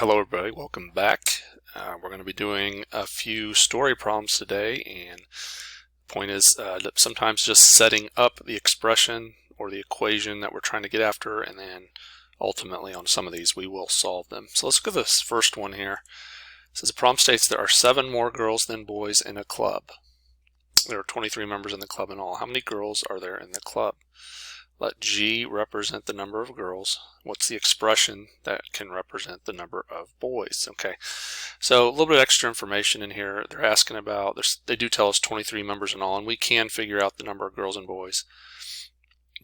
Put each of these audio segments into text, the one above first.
Hello everybody, welcome back. We're going to be doing a few story problems today, and the point is that sometimes just setting up the expression or the equation that we're trying to get after, and then ultimately on some of these we will solve them. So let's look at this first one here. It says the problem states there are 7 more girls than boys in a club. There are 23 members in the club in all. How many girls are there in the club? Let G represent the number of girls. What's the expression that can represent the number of boys? Okay, so a little bit of extra information in here. They're asking about, they do tell us 23 members in all, and we can figure out the number of girls and boys.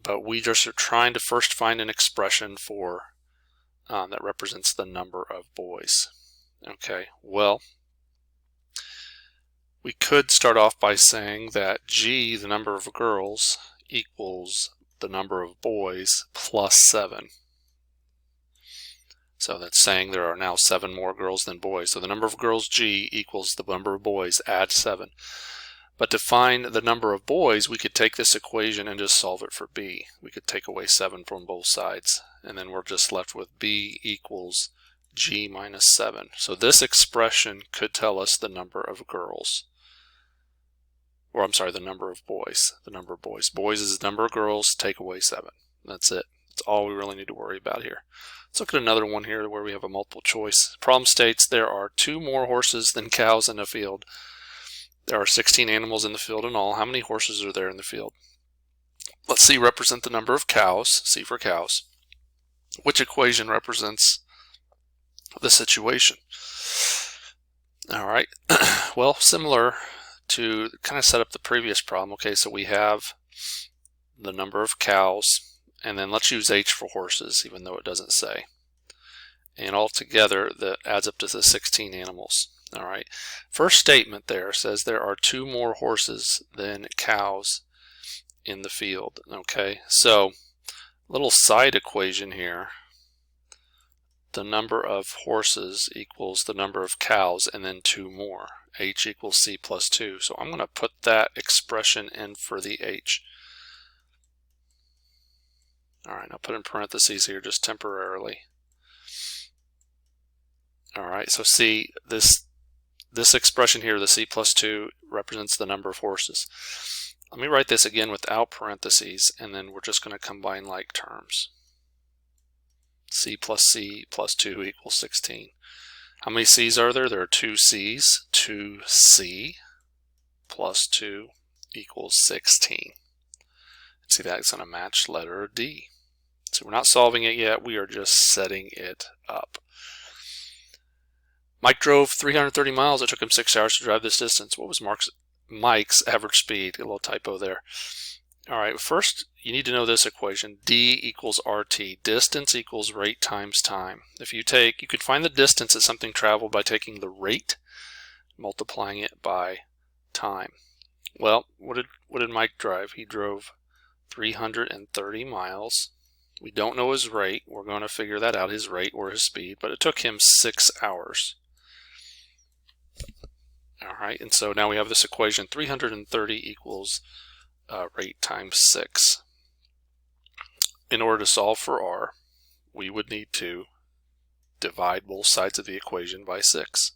But we just are trying to first find an expression for that represents the number of boys. Okay, well, we could start off by saying that G, the number of girls, equals the number of boys plus 7. So that's saying there are now 7 more girls than boys. So the number of girls G equals the number of boys, add 7. But to find the number of boys, we could take this equation and just solve it for B. We could take away 7 from both sides, and then we're just left with B equals G minus 7. So this expression could tell us the number of girls. Or I'm sorry, the number of boys. The number of boys. Boys is the number of girls, take away 7. That's it. That's all we really need to worry about here. Let's look at another one here where we have a multiple choice. Problem states there are 2 more horses than cows in a field. There are 16 animals in the field in all. How many horses are there in the field? Let's see, represent the number of cows. C for cows. Which equation represents the situation? All right. Well, similar to kind of set up the previous problem. Okay, so we have the number of cows, and then let's use H for horses, even though it doesn't say. And altogether, that adds up to the 16 animals. All right. First statement there says there are 2 more horses than cows in the field. Okay, so little side equation here. The number of horses equals the number of cows, and then 2 more. H equals C plus 2. So I'm going to put that expression in for the H. All right, I'll put in parentheses here just temporarily. All right, so see, this expression here, the C plus 2, represents the number of horses. Let me write this again without parentheses, and then we're just going to combine like terms. C plus 2 equals 16. How many C's are there? There are 2 C's. 2C plus 2 equals 16. See, that's going to match letter D. So we're not solving it yet. We are just setting it up. Mike drove 330 miles. It took him 6 hours to drive this distance. What was Mike's average speed? A little typo there. All right, first you need to know this equation. D equals RT. Distance equals rate times time. If you could find the distance at something traveled by taking the rate, multiplying it by time. Well, what did Mike drive? He drove 330 miles. We don't know his rate. We're going to figure that out, his rate or his speed, but it took him 6 hours. All right, and so now we have this equation. 330 equals rate times 6. In order to solve for R, we would need to divide both sides of the equation by 6.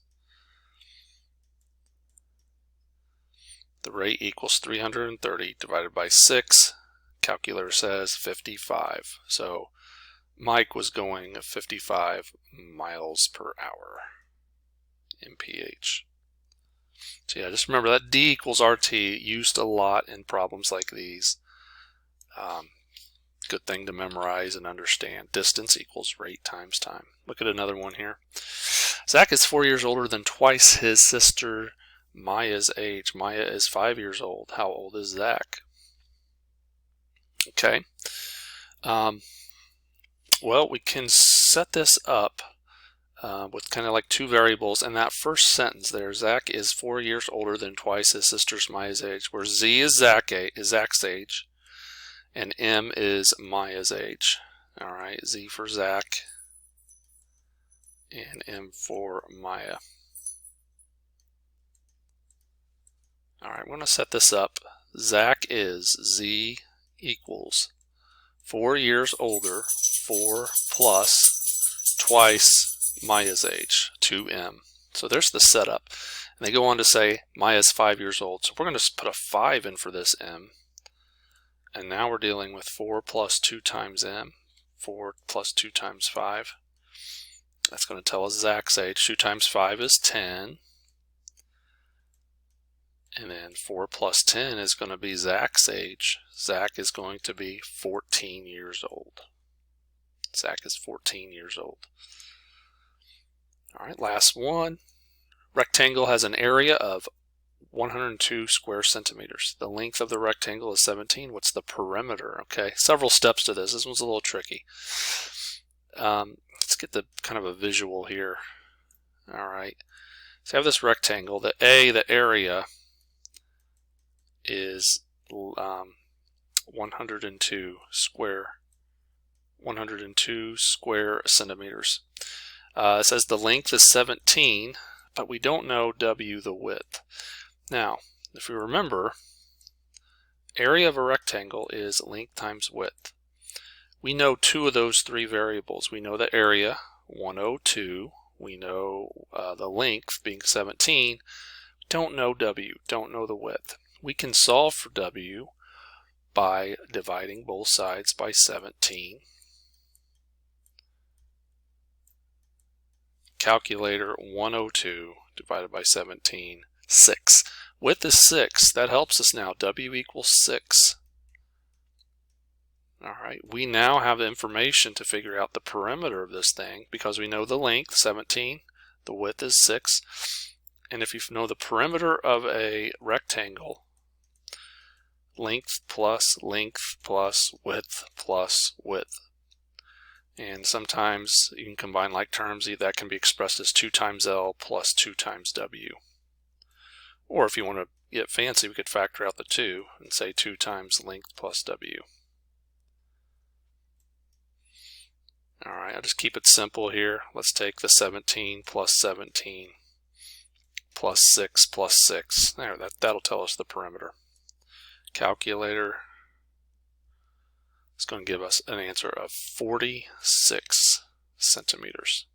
The rate equals 330 divided by 6. Calculator says 55. So Mike was going 55 miles per hour, mph. So yeah, just remember that D equals RT, used a lot in problems like these. Good thing to memorize and understand. Distance equals rate times time. Look at another one here. Zach is 4 years older than twice his sister Maya's age. Maya is 5 years old. How old is Zach? Okay. Well, we can set this up with kind of like 2 variables. In that first sentence there, Zach is 4 years older than twice his sister's Maya's age, where Z is Zach's age, and M is Maya's age. All right, Z for Zach and M for Maya. All right, we're going to set this up. Zach is Z equals 4 years older, 4 plus twice Maya's age, 2m. So there's the setup. And they go on to say Maya's 5 years old. So we're going to put a 5 in for this m. And now we're dealing with 4 plus 2 times m. 4 plus 2 times 5. That's going to tell us Zach's age. 2 times 5 is 10. And then 4 plus 10 is going to be Zach's age. Zach is going to be 14 years old. Zach is 14 years old. All right, last one. Rectangle has an area of 102 square centimeters. The length of the rectangle is 17. What's the perimeter? Okay, several steps to this. This one's a little tricky. Let's get the kind of a visual here. All right, so I have this rectangle. The area is 102 square centimeters. It says the length is 17, but we don't know W, the width. Now, if you remember, area of a rectangle is length times width. We know two of those three variables. We know the area, 102. We know the length, being 17. Don't know W, don't know the width. We can solve for W by dividing both sides by 17. Calculator, 102 divided by 17, 6. Width is 6. That helps us now. W equals 6. All right, we now have the information to figure out the perimeter of this thing because we know the length, 17, the width is 6. And if you know the perimeter of a rectangle, length plus width plus width. And sometimes you can combine like terms. That can be expressed as 2 times L plus 2 times W. Or if you want to get fancy, we could factor out the 2 and say 2 times length plus W. All right, I'll just keep it simple here. Let's take the 17 plus 17 plus 6 plus 6. There, that'll tell us the perimeter. Calculator is going to give us an answer of 46 centimeters.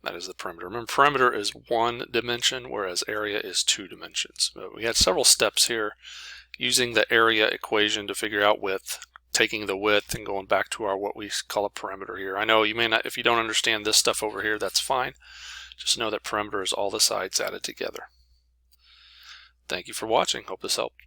That is the perimeter. Remember, perimeter is 1 dimension, whereas area is 2 dimensions. But we had several steps here using the area equation to figure out width, taking the width and going back to our what we call a perimeter here. I know you may not, if you don't understand this stuff over here, that's fine. Just know that perimeter is all the sides added together. Thank you for watching. Hope this helped.